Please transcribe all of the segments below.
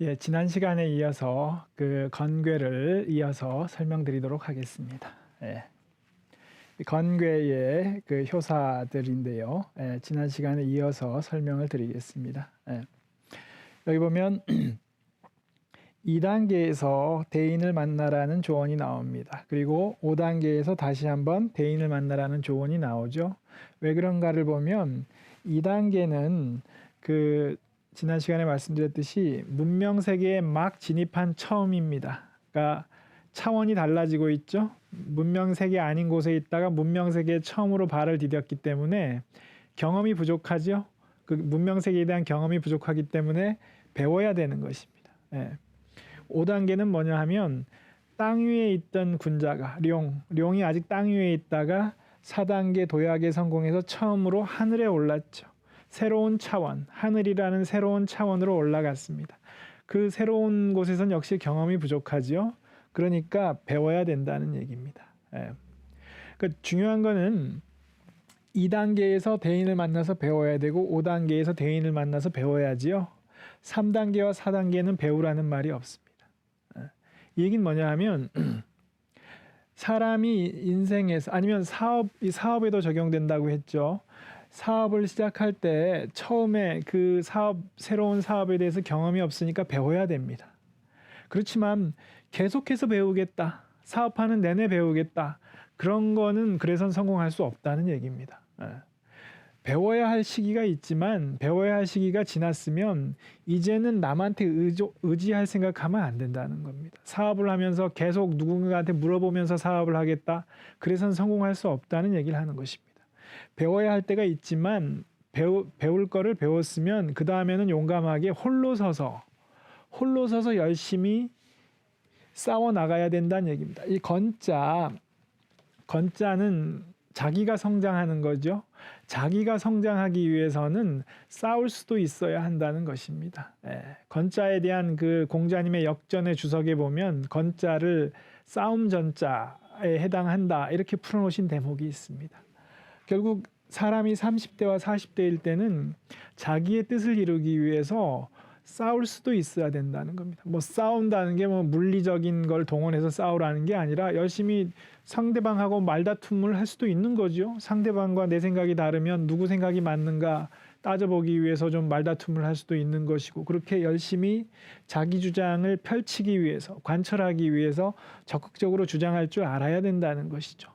예, 지난 시간에 이어서 그 건괴를 이어서 설명드리도록 하겠습니다. 예. 건괴의 그 효사들인데요. 예, 지난 시간에 이어서 설명을 드리겠습니다. 예. 여기 보면 2단계에서 대인을 만나라는 조언이 나옵니다. 그리고 5단계에서 다시 한번 대인을 만나라는 조언이 나오죠. 왜 그런가를 보면 2단계는 그 지난 시간에 말씀드렸듯이 문명 세계에 막 진입한 처음입니다. 그러니까 차원이 달라지고 있죠. 문명 세계 아닌 곳에 있다가 문명 세계에 처음으로 발을 디뎠기 때문에 경험이 부족하죠. 그 문명 세계에 대한 경험이 부족하기 때문에 배워야 되는 것입니다. 예. 5단계는 뭐냐 하면 땅 위에 있던 군자가 룡이 아직 땅 위에 있다가 4단계 도약에 성공해서 처음으로 하늘에 올랐죠. 새로운 차원, 하늘이라는 새로운 차원으로 올라갔습니다. 그 새로운 곳에선 역시 경험이 부족하죠. 그러니까 배워야 된다는 얘기입니다. 예. 그러니까 중요한 거는 2단계에서 대인을 만나서 배워야 되고 5단계에서 대인을 만나서 배워야지요. 3단계와 4단계는 배우라는 말이 없습니다. 예. 이 얘기는 뭐냐 하면 사람이 인생에서 아니면 사업에도 적용된다고 했죠. 사업을 시작할 때 처음에 그 새로운 사업에 대해서 경험이 없으니까 배워야 됩니다. 그렇지만 계속해서 배우겠다. 사업하는 내내 배우겠다. 그런 거는 그래선 성공할 수 없다는 얘기입니다. 배워야 할 시기가 있지만 배워야 할 시기가 지났으면 이제는 남한테 의지할 생각하면 안 된다는 겁니다. 사업을 하면서 계속 누군가한테 물어보면서 사업을 하겠다. 그래선 성공할 수 없다는 얘기를 하는 것입니다. 배워야 할 때가 있지만 배울 거를 배웠으면 그 다음에는 용감하게 홀로 서서 열심히 싸워 나가야 된다는 얘기입니다. 이 건자는 자기가 성장하는 거죠. 자기가 성장하기 위해서는 싸울 수도 있어야 한다는 것입니다. 건자에 대한 그 공자님의 역전의 주석에 보면 건자를 싸움 전자에 해당한다 이렇게 풀어놓으신 대목이 있습니다. 결국 사람이 30대와 40대일 때는 자기의 뜻을 이루기 위해서 싸울 수도 있어야 된다는 겁니다. 뭐 싸운다는 게 뭐 물리적인 걸 동원해서 싸우라는 게 아니라 열심히 상대방하고 말다툼을 할 수도 있는 거죠. 상대방과 내 생각이 다르면 누구 생각이 맞는가 따져보기 위해서 좀 말다툼을 할 수도 있는 것이고 그렇게 열심히 자기 주장을 펼치기 위해서 관철하기 위해서 적극적으로 주장할 줄 알아야 된다는 것이죠.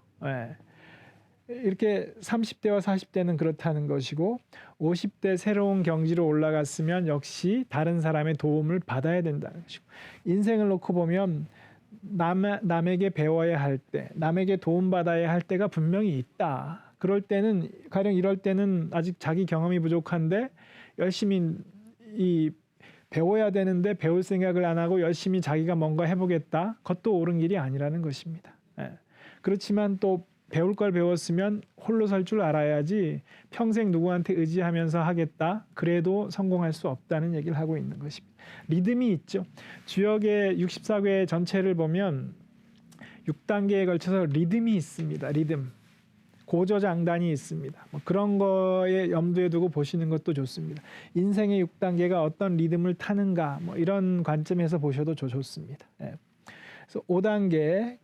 이렇게 30대와 40대는 그렇다는 것이고 50대 새로운 경지로 올라갔으면 역시 다른 사람의 도움을 받아야 된다는 것이고 인생을 놓고 보면 남에게 배워야 할 때, 남에게 도움받아야 할 때가 분명히 있다. 그럴 때는 가령 이럴 때는 아직 자기 경험이 부족한데 열심히 배워야 되는데 배울 생각을 안 하고 열심히 자기가 뭔가 해보겠다. 그것도 옳은 길이 아니라는 것입니다. 그렇지만 또 배울 걸 배웠으면 홀로 설 줄 알아야지 평생 누구한테 의지하면서 하겠다. 그래도 성공할 수 없다는 얘기를 하고 있는 것입니다. 리듬이 있죠. 주역의 64개 전체를 보면 6단계에 걸쳐서 리듬이 있습니다. 리듬. 고저장단이 있습니다. 뭐 그런 거에 염두에 두고 보시는 것도 좋습니다. 인생의 6단계가 어떤 리듬을 타는가 뭐 이런 관점에서 보셔도 좋습니다. 그래서 5단계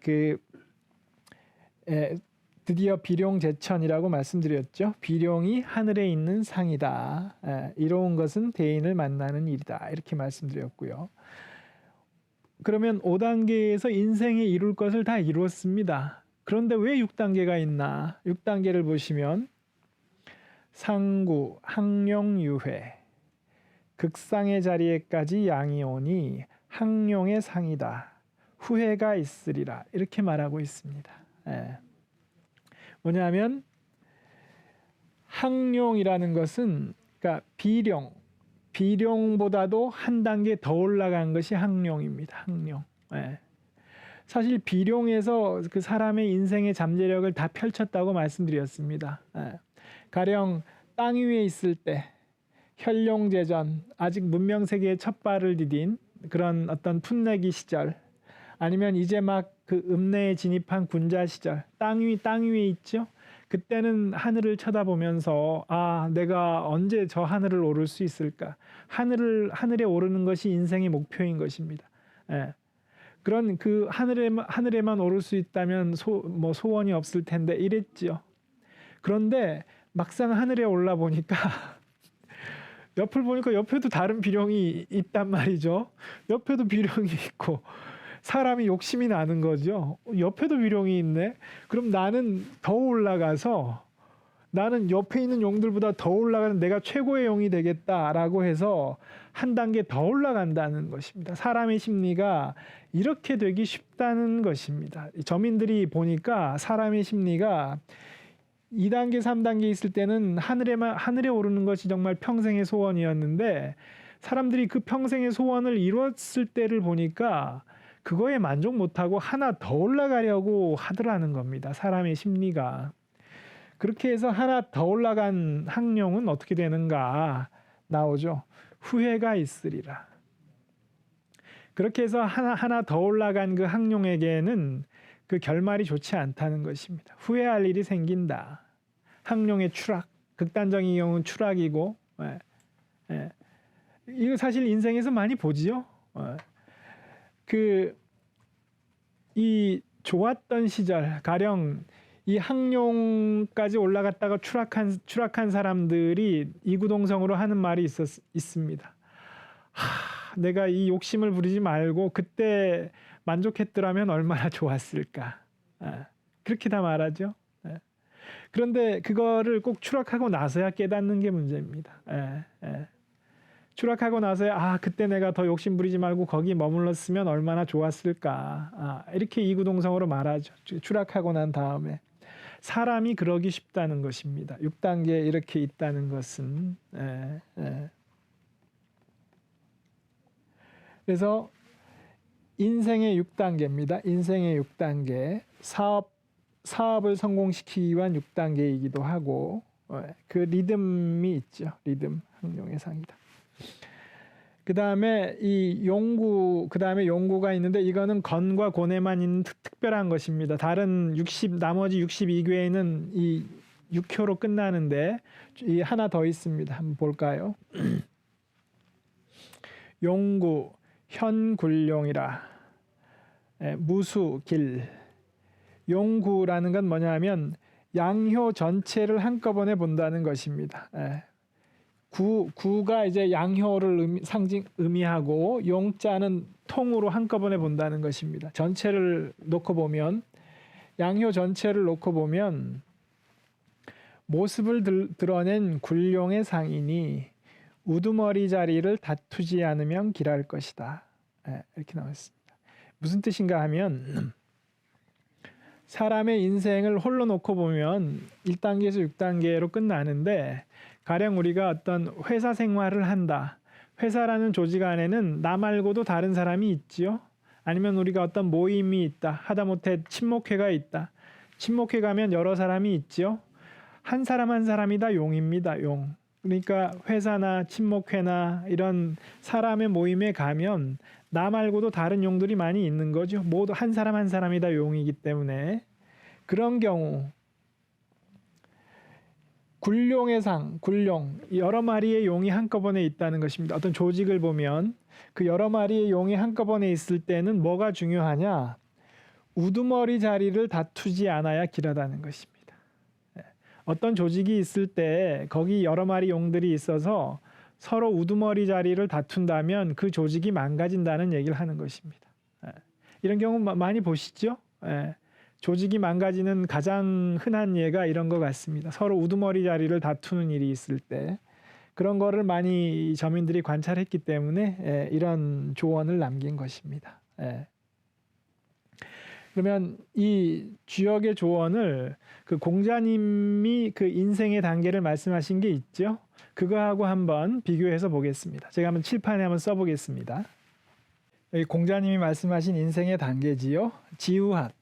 드디어 비룡제천이라고 말씀드렸죠. 비룡이 하늘에 있는 상이다. 이로운 것은 대인을 만나는 일이다. 이렇게 말씀드렸고요. 그러면 5단계에서 인생에 이룰 것을 다 이루었습니다. 그런데 왜 6단계가 있나? 6단계를 보시면 상구, 항룡유회, 극상의 자리에까지 양이 오니 항룡의 상이다. 후회가 있으리라. 이렇게 말하고 있습니다. 뭐냐면 항룡이라는 것은 그러니까 비룡보다도 한 단계 더 올라간 것이 항룡입니다. 항룡. 사실 비룡에서 그 사람의 인생의 잠재력을 다 펼쳤다고 말씀드렸습니다. 가령 땅 위에 있을 때 혈룡제전 아직 문명 세계에 첫 발을 디딘 그런 어떤 풋내기 시절 아니면 이제 막 그 읍내에 진입한 군자 시절 땅 위에 있죠. 그때는 하늘을 쳐다보면서 아, 내가 언제 저 하늘을 오를 수 있을까? 하늘에 오르는 것이 인생의 목표인 것입니다. 예. 그런 그 하늘에만 오를 수 있다면 소원이 없을 텐데 이랬지요. 그런데 막상 하늘에 올라 보니까 옆을 보니까 옆에도 다른 비룡이 있단 말이죠. 옆에도 비룡이 있고 사람이 욕심이 나는 거죠. 옆에도 비룡이 있네. 그럼 나는 더 올라가서 나는 옆에 있는 용들보다 더 올라가는 내가 최고의 용이 되겠다라고 해서 한 단계 더 올라간다는 것입니다. 사람의 심리가 이렇게 되기 쉽다는 것입니다. 저민들이 보니까 사람의 심리가 2단계, 3단계 있을 때는 하늘에 오르는 것이 정말 평생의 소원이었는데 사람들이 그 평생의 소원을 이뤘을 때를 보니까 그거에 만족 못하고 하나 더 올라가려고 하더라는 겁니다. 사람의 심리가. 그렇게 해서 하나 더 올라간 항룡은 어떻게 되는가 나오죠. 후회가 있으리라. 그렇게 해서 하나 더 올라간 그 항룡에게는 그 결말이 좋지 않다는 것입니다. 후회할 일이 생긴다. 항룡의 추락, 극단적인 경우는 추락이고, 이거 사실 인생에서 많이 보지요. 이 좋았던 시절, 가령 이 항룡까지 올라갔다가 추락한 사람들이 이구동성으로 하는 말이 있습니다. 내가 이 욕심을 부리지 말고 그때 만족했더라면 얼마나 좋았을까. 그렇게 다 말하죠. 그런데 그거를 꼭 추락하고 나서야 깨닫는 게 문제입니다. 추락하고 나서야 그때 내가 더 욕심 부리지 말고 거기 머물렀으면 얼마나 좋았을까. 이렇게 이구동성으로 말하죠. 추락하고 난 다음에. 사람이 그러기 쉽다는 것입니다. 6단계에 이렇게 있다는 것은. 그래서 인생의 6단계입니다. 인생의 6단계. 사업을 성공시키기 위한 6단계이기도 하고 그 리듬이 있죠. 리듬, 항룡의 상이다. 그 다음에 그다음에 용구가 있는데 이거는 건과 곤에만 있는 특별한 것입니다. 나머지 62괴에는 이 6효로 끝나는데 이 하나 더 있습니다. 한번 볼까요? 용구, 현굴룡이라. 무수, 길. 용구라는 건 뭐냐면 양효 전체를 한꺼번에 본다는 것입니다. 구가 이제 양효를 의미하고 용자는 통으로 한꺼번에 본다는 것입니다. 전체를 놓고 보면 양효 전체를 놓고 보면 모습을 드러낸 굴룡의 상이니 우두머리 자리를 다투지 않으면 길할 것이다. 이렇게 나왔습니다. 무슨 뜻인가 하면 사람의 인생을 홀로 놓고 보면 1단계에서 6단계로 끝나는데 가령 우리가 어떤 회사 생활을 한다. 회사라는 조직 안에는 나 말고도 다른 사람이 있지요. 아니면 우리가 어떤 모임이 있다. 하다못해 친목회가 있다. 친목회 가면 여러 사람이 있지요. 한 사람 한 사람이 다 용입니다. 용. 그러니까 회사나 친목회나 이런 사람의 모임에 가면 나 말고도 다른 용들이 많이 있는 거죠. 모두 한 사람 한 사람이 다 용이기 때문에 그런 경우 굴룡의 상, 굴룡, 여러 마리의 용이 한꺼번에 있다는 것입니다. 어떤 조직을 보면 그 여러 마리의 용이 한꺼번에 있을 때는 뭐가 중요하냐? 우두머리 자리를 다투지 않아야 길하다는 것입니다. 어떤 조직이 있을 때 거기 여러 마리 용들이 있어서 서로 우두머리 자리를 다툰다면 그 조직이 망가진다는 얘기를 하는 것입니다. 이런 경우 많이 보시죠? 조직이 망가지는 가장 흔한 예가 이런 것 같습니다. 서로 우두머리 자리를 다투는 일이 있을 때 그런 거를 많이 저민들이 관찰했기 때문에 이런 조언을 남긴 것입니다. 그러면 이 주역의 조언을 그 공자님이 그 인생의 단계를 말씀하신 게 있죠. 그거하고 한번 비교해서 보겠습니다. 제가 한번 칠판에 한번 써보겠습니다. 여기 공자님이 말씀하신 인생의 단계지요. 지우학.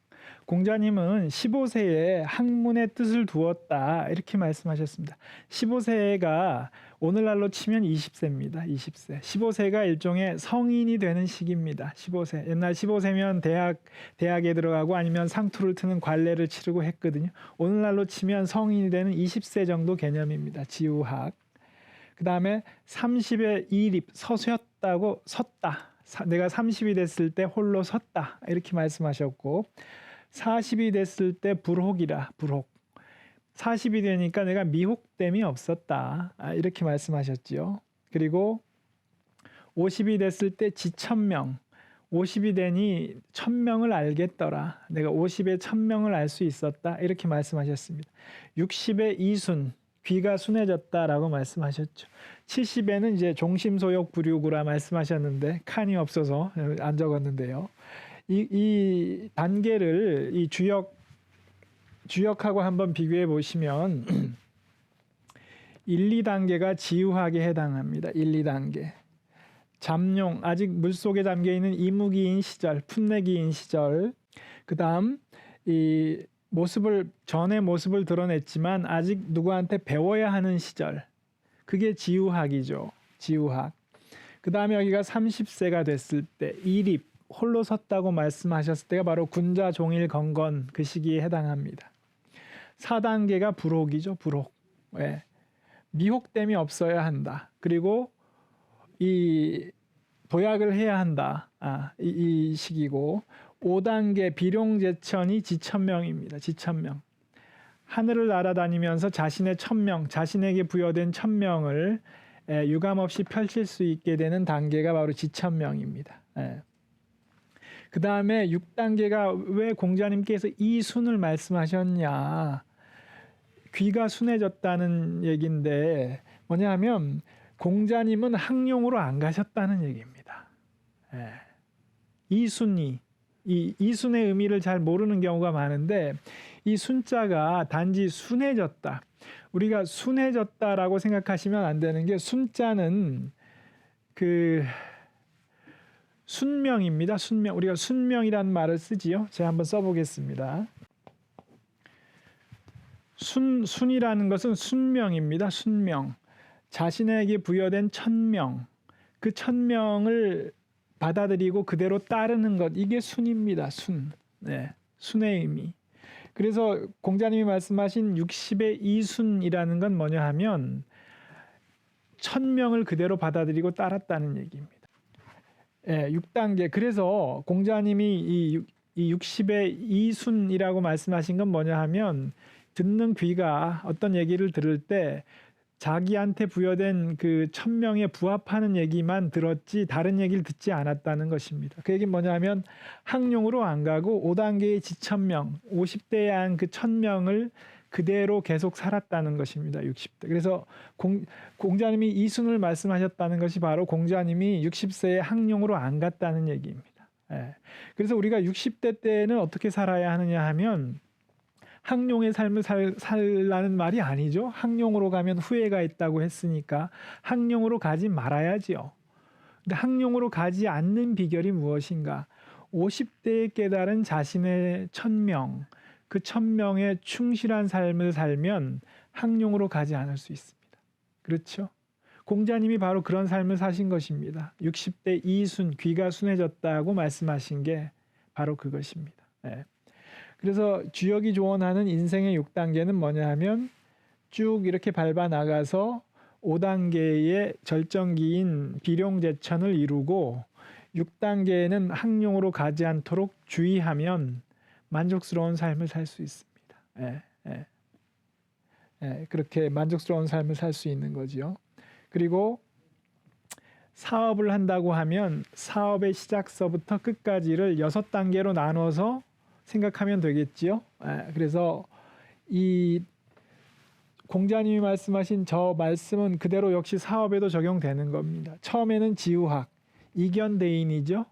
공자님은 15세에 학문의 뜻을 두었다 이렇게 말씀하셨습니다. 15세가 오늘날로 치면 20세입니다. 20세. 15세가 일종의 성인이 되는 시기입니다. 15세. 옛날 15세면 대학에 들어가고 아니면 상투를 트는 관례를 치르고 했거든요. 오늘날로 치면 성인이 되는 20세 정도 개념입니다. 지우학. 그 다음에 30에 이립, 서셨다고 섰다. 내가 30이 됐을 때 홀로 섰다. 이렇게 말씀하셨고 40이 됐을 때 불혹이라. 불혹. 40이 되니까 내가 미혹됨이 없었다. 이렇게 말씀하셨지요. 그리고 50이 됐을 때 지천명. 50이 되니 천명을 알겠더라. 내가 50에 천명을 알 수 있었다. 이렇게 말씀하셨습니다. 60에 이순. 귀가 순해졌다라고 말씀하셨죠. 70에는 이제 종심소욕 불유구라 말씀하셨는데 칸이 없어서 안 적었는데요. 이 단계를 이 주역하고 한번 비교해 보시면 1, 2단계가 지우학에 해당합니다. 1, 2단계. 잠룡, 아직 물속에 잠겨 있는 이무기인 시절, 풋내기인 시절. 그다음 이 전의 모습을 드러냈지만 아직 누구한테 배워야 하는 시절. 그게 지우학이죠. 지우학. 그다음에 여기가 30세가 됐을 때 이립, 홀로 섰다고 말씀하셨을 때가 바로 군자 종일 건건 그 시기에 해당합니다. 4단계가 불혹이죠. 불혹. 네. 미혹됨이 없어야 한다. 그리고 이 도약을 해야 한다. 이 시기고 5단계 비룡제천이 지천명입니다. 지천명. 하늘을 날아다니면서 자신의 천명, 자신에게 부여된 천명을 유감없이 펼칠 수 있게 되는 단계가 바로 지천명입니다. 그 다음에 6단계가 왜 공자님께서 이 순을 말씀하셨냐. 귀가 순해졌다는 얘기인데 뭐냐 하면 공자님은 학룡으로 안 가셨다는 얘기입니다. 이순이. 이 이순의 의미를 잘 모르는 경우가 많은데 이 순자가 단지 순해졌다. 우리가 순해졌다라고 생각하시면 안 되는 게 순자는 그 순명입니다. 순명. 우리가 순명이라는 말을 쓰지요. 제가 한번 써보겠습니다. 순이라는 것은 순명입니다. 순명. 자신에게 부여된 천명. 그 천명을 받아들이고 그대로 따르는 것. 이게 순입니다. 순. 네. 순의 의미. 그래서 공자님이 말씀하신 60의 이순이라는 건 뭐냐 하면 천명을 그대로 받아들이고 따랐다는 얘기입니다. 6단계. 그래서 공자님이 이 60의 이순이라고 말씀하신 건 뭐냐 하면 듣는 귀가 어떤 얘기를 들을 때 자기한테 부여된 그 천명에 부합하는 얘기만 들었지 다른 얘기를 듣지 않았다는 것입니다. 그 얘기는 뭐냐 하면 학룡으로 안 가고 5단계의 지천명, 50대에 한 그 천명을 그대로 계속 살았다는 것입니다. 60대. 그래서 공자님이 이순을 말씀하셨다는 것이 바로 공자님이 60세에 학룡으로 안 갔다는 얘기입니다. 그래서 우리가 60대 때는 어떻게 살아야 하느냐 하면 학룡의 삶을 살라는 말이 아니죠. 학룡으로 가면 후회가 있다고 했으니까 학룡으로 가지 말아야지요. 근데 학룡으로 가지 않는 비결이 무엇인가? 50대에 깨달은 자신의 천명, 그 천명에 충실한 삶을 살면 학룡으로 가지 않을 수 있습니다. 그렇죠? 공자님이 바로 그런 삶을 사신 것입니다. 60대 이순, 귀가 순해졌다고 말씀하신 게 바로 그것입니다. 그래서 주역이 조언하는 인생의 6단계는 뭐냐 하면 쭉 이렇게 밟아 나가서 5단계의 절정기인 비룡제천을 이루고 6단계에는 학룡으로 가지 않도록 주의하면 만족스러운 삶을 살 수 있습니다. 그렇게 만족스러운 삶을 살 수 있는 거죠. 그리고 사업을 한다고 하면 사업의 시작서부터 끝까지를 6단계로 나눠서 생각하면 되겠지요. 그래서 이 공자님이 말씀하신 저 말씀은 그대로 역시 사업에도 적용되는 겁니다. 처음에는 지우학, 이견대인이죠.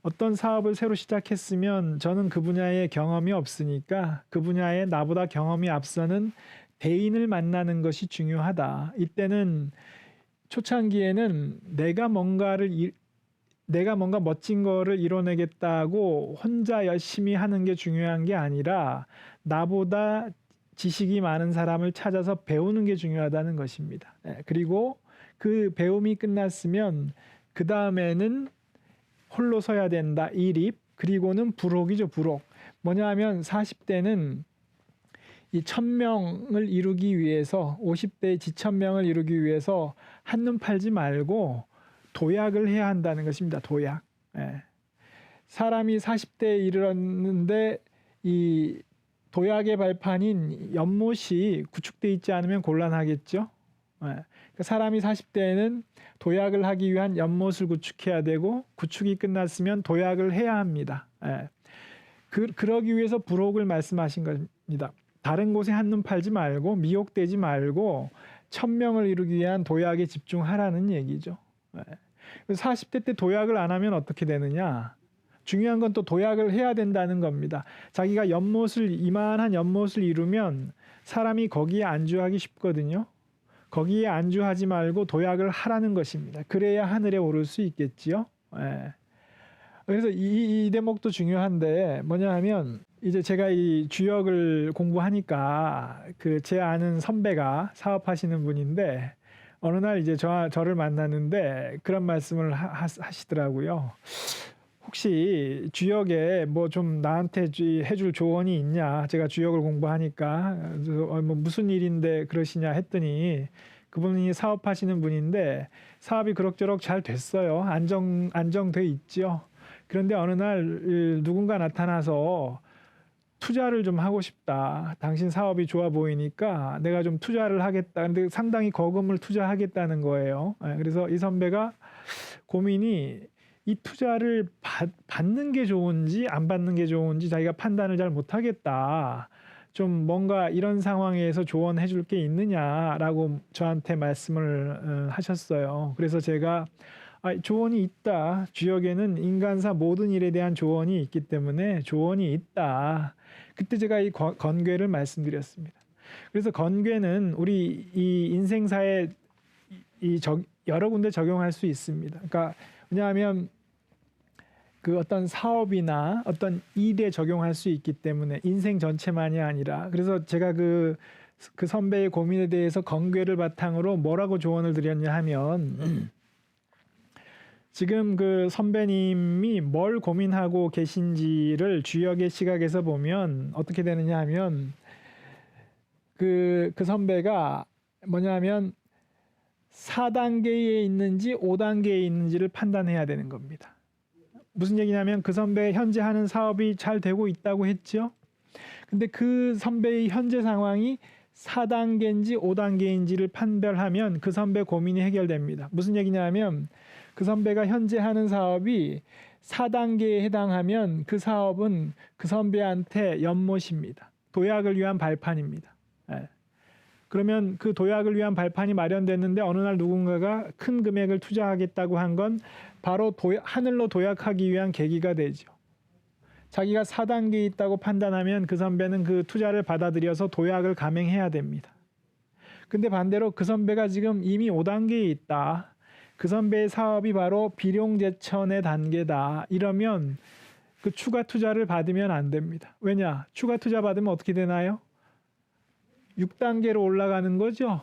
어떤 사업을 새로 시작했으면 저는 그 분야에 경험이 없으니까 그 분야에 나보다 경험이 앞서는 대인을 만나는 것이 중요하다. 이때는 초창기에는 내가 뭔가를 내가 뭔가 멋진 거를 이뤄내겠다고 혼자 열심히 하는 게 중요한 게 아니라 나보다 지식이 많은 사람을 찾아서 배우는 게 중요하다는 것입니다. 그리고 그 배움이 끝났으면 그 다음에는 홀로 서야 된다. 이립. 그리고는 부록이죠. 부록. 뭐냐 하면 40대는 이 1000명을 이루기 위해서 50대의 지1000명을 이루기 위해서 한눈 팔지 말고 도약을 해야 한다는 것입니다. 도약. 사람이 40대에 이르렀는데 이 도약의 발판인 연못이 구축돼 있지 않으면 곤란하겠죠. 그러니까 사람이 40대에는 도약을 하기 위한 연못을 구축해야 되고 구축이 끝났으면 도약을 해야 합니다. 그러기 위해서 부록을 말씀하신 겁니다. 다른 곳에 한눈 팔지 말고 미혹되지 말고 1000명을 이루기 위한 도약에 집중하라는 얘기죠. 40대 때 도약을 안 하면 어떻게 되느냐? 중요한 건 또 도약을 해야 된다는 겁니다. 자기가 이만한 연못을 이루면 사람이 거기에 안주하기 쉽거든요. 거기에 안주하지 말고 도약을 하라는 것입니다. 그래야 하늘에 오를 수 있겠지요. 그래서 이 대목도 중요한데 뭐냐 하면 이제 제가 이 주역을 공부하니까 그 제 아는 선배가 사업하시는 분인데 어느 날 이제 저를 만났는데 그런 말씀을 하시더라고요. 혹시 주역에 뭐 좀 나한테 해줄 조언이 있냐? 제가 주역을 공부하니까 뭐 무슨 일인데 그러시냐 했더니 그분이 사업하시는 분인데 사업이 그럭저럭 잘 됐어요. 안정돼 있죠. 그런데 어느 날 누군가 나타나서 투자를 좀 하고 싶다. 당신 사업이 좋아 보이니까 내가 좀 투자를 하겠다. 근데 상당히 거금을 투자하겠다는 거예요. 그래서 이 선배가 고민이 이 투자를 받는 게 좋은지 안 받는 게 좋은지 자기가 판단을 잘 못하겠다. 좀 뭔가 이런 상황에서 조언해 줄 게 있느냐라고 저한테 말씀을 하셨어요. 그래서 제가 조언이 있다. 주역에는 인간사 모든 일에 대한 조언이 있기 때문에 조언이 있다. 그때 제가 이 건괴를 말씀드렸습니다. 그래서 건괴는 우리 이 인생사에 여러 군데 적용할 수 있습니다. 그러니까 왜냐하면 그 어떤 사업이나 어떤 일에 적용할 수 있기 때문에 인생 전체만이 아니라 그래서 제가 그 선배의 고민에 대해서 건괴를 바탕으로 뭐라고 조언을 드렸냐 하면 지금 그 선배님이 뭘 고민하고 계신지를 주역의 시각에서 보면 어떻게 되느냐 하면 그 선배가 뭐냐면 4단계에 있는지 5단계에 있는지를 판단해야 되는 겁니다. 무슨 얘기냐면 그 선배 현재 하는 사업이 잘 되고 있다고 했죠. 근데 그 선배의 현재 상황이 4단계인지 5단계인지를 판별하면 그 선배 고민이 해결됩니다. 무슨 얘기냐면 그 선배가 현재 하는 사업이 4단계에 해당하면 그 사업은 그 선배한테 연못입니다. 도약을 위한 발판입니다. 그러면 그 도약을 위한 발판이 마련됐는데 어느 날 누군가가 큰 금액을 투자하겠다고 한 건 바로 하늘로 도약하기 위한 계기가 되죠. 자기가 4단계에 있다고 판단하면 그 선배는 그 투자를 받아들여서 도약을 감행해야 됩니다. 근데 반대로 그 선배가 지금 이미 5단계에 있다. 그 선배의 사업이 바로 비룡제천의 단계다. 이러면 그 추가 투자를 받으면 안 됩니다. 왜냐? 추가 투자 받으면 어떻게 되나요? 6단계로 올라가는 거죠.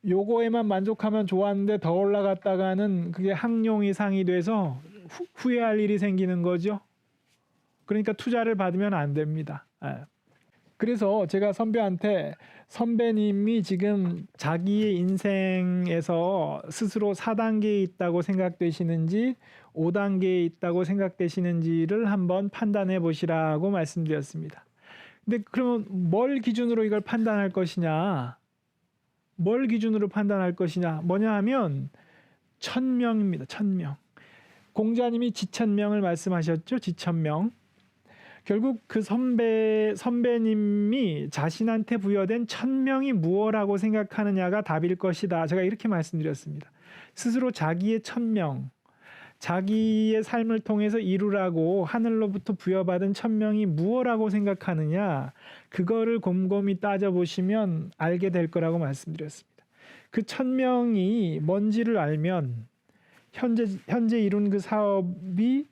요거에만 만족하면 좋았는데 더 올라갔다가는 그게 항용 이상이 돼서 후회할 일이 생기는 거죠. 그러니까 투자를 받으면 안 됩니다. 그래서 제가 선배한테 선배님이 지금 자기의 인생에서 스스로 4단계에 있다고 생각되시는지 5단계에 있다고 생각되시는지를 한번 판단해 보시라고 말씀드렸습니다. 근데 그러면 뭘 기준으로 이걸 판단할 것이냐? 뭘 기준으로 판단할 것이냐? 뭐냐 하면 1000명입니다. 1000명. 공자님이 지1000명을 말씀하셨죠. 지1000명. 결국 그 선배님이 자신한테 부여된 1000명이 무엇라고 생각하느냐가 답일 것이다. 제가 이렇게 말씀드렸습니다. 스스로 자기의 1000명, 자기의 삶을 통해서 이루라고 하늘로부터 부여받은 1000명이 무엇라고 생각하느냐, 그거를 곰곰이 따져보시면 알게 될 거라고 말씀드렸습니다. 그 1000명이 뭔지를 알면 현재 이룬 그 사업이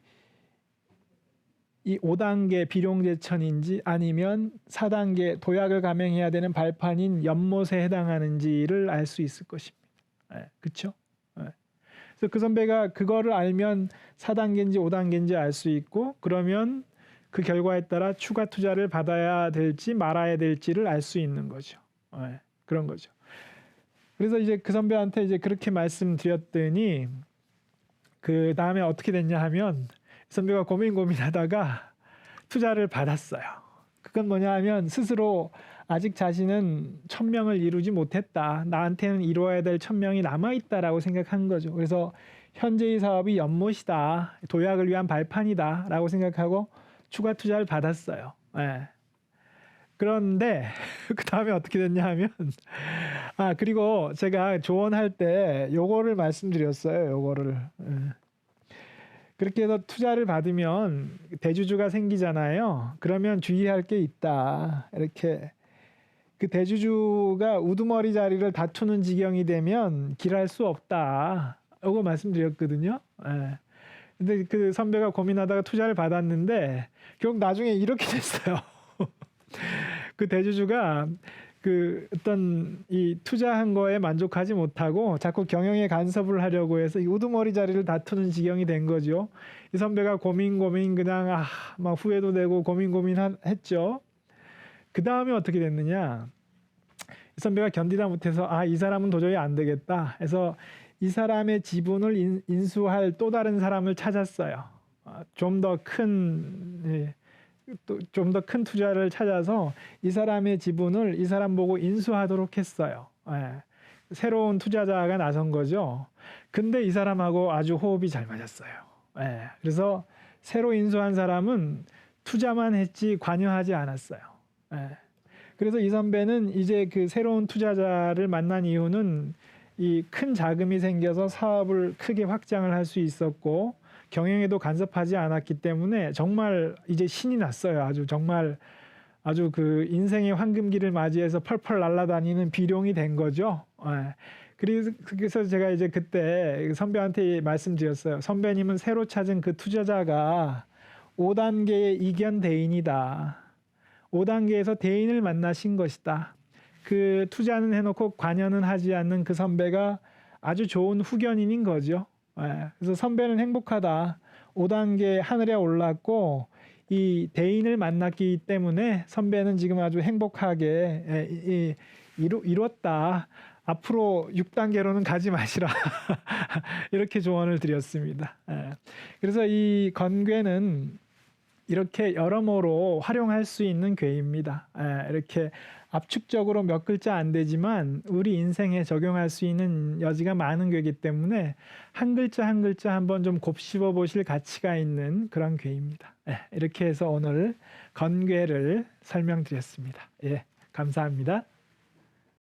이 5단계 비룡제천인지 아니면 4단계 도약을 감행해야 되는 발판인 연못에 해당하는지를 알 수 있을 것입니다. 그렇죠? 그래서 그 선배가 그거를 알면 4단계인지 5단계인지 알 수 있고, 그러면 그 결과에 따라 추가 투자를 받아야 될지 말아야 될지를 알 수 있는 거죠. 그런 거죠. 그래서 이제 그 선배한테 이제 그렇게 말씀드렸더니 그 다음에 어떻게 됐냐 하면 선배가 고민하다가 투자를 받았어요. 그건 뭐냐 하면 스스로 아직 자신은 1000명을 이루지 못했다. 나한테는 이루어야 될 1000명이 남아있다라고 생각한 거죠. 그래서 현재의 사업이 연못이다. 도약을 위한 발판이다. 라고 생각하고 추가 투자를 받았어요. 그런데 그 다음에 어떻게 됐냐 하면 그리고 제가 조언할 때 요거를 말씀드렸어요. 요거를. 그렇게 해서 투자를 받으면 대주주가 생기잖아요. 그러면 주의할 게 있다. 이렇게 그 대주주가 우두머리 자리를 다투는 지경이 되면 길할 수 없다. 이거 말씀드렸거든요. 근데 그 선배가 고민하다가 투자를 받았는데 결국 나중에 이렇게 됐어요. 그 대주주가 그 어떤 이 투자한 거에 만족하지 못하고 자꾸 경영에 간섭을 하려고 해서 이 우두머리 자리를 다투는 지경이 된 거죠. 이 선배가 고민 그냥 막 후회도 되고 고민했죠. 그 다음에 어떻게 됐느냐? 이 선배가 견디다 못해서 이 사람은 도저히 안 되겠다 해서 이 사람의 지분을 인수할 또 다른 사람을 찾았어요. 좀 더 큰 투자를 찾아서 이 사람의 지분을 이 사람 보고 인수하도록 했어요. 새로운 투자자가 나선 거죠. 근데 이 사람하고 아주 호흡이 잘 맞았어요. 그래서 새로 인수한 사람은 투자만 했지 관여하지 않았어요. 그래서 이 선배는 이제 그 새로운 투자자를 만난 이유는 이 큰 자금이 생겨서 사업을 크게 확장을 할 수 있었고 경영에도 간섭하지 않았기 때문에 정말 이제 신이 났어요. 아주 그 인생의 황금기를 맞이해서 펄펄 날아다니는 비룡이 된 거죠. 그래서 제가 이제 그때 선배한테 말씀드렸어요. 선배님은 새로 찾은 그 투자자가 5단계의 이견 대인이다. 5단계에서 대인을 만나신 것이다. 그 투자는 해놓고 관여는 하지 않는 그 선배가 아주 좋은 후견인인 거죠. 그래서 선배는 행복하다. 5단계 하늘에 올랐고 이 대인을 만났기 때문에 선배는 지금 아주 행복하게 이뤘다. 앞으로 6단계로는 가지 마시라. 이렇게 조언을 드렸습니다. 그래서 이 건괴는 이렇게 여러모로 활용할 수 있는 괴입니다. 이렇게 압축적으로 몇 글자 안 되지만 우리 인생에 적용할 수 있는 여지가 많은 괴이기 때문에 한 글자 한 글자 한번 좀 곱씹어 보실 가치가 있는 그런 괴입니다. 이렇게 해서 오늘 건괴를 설명드렸습니다. 감사합니다.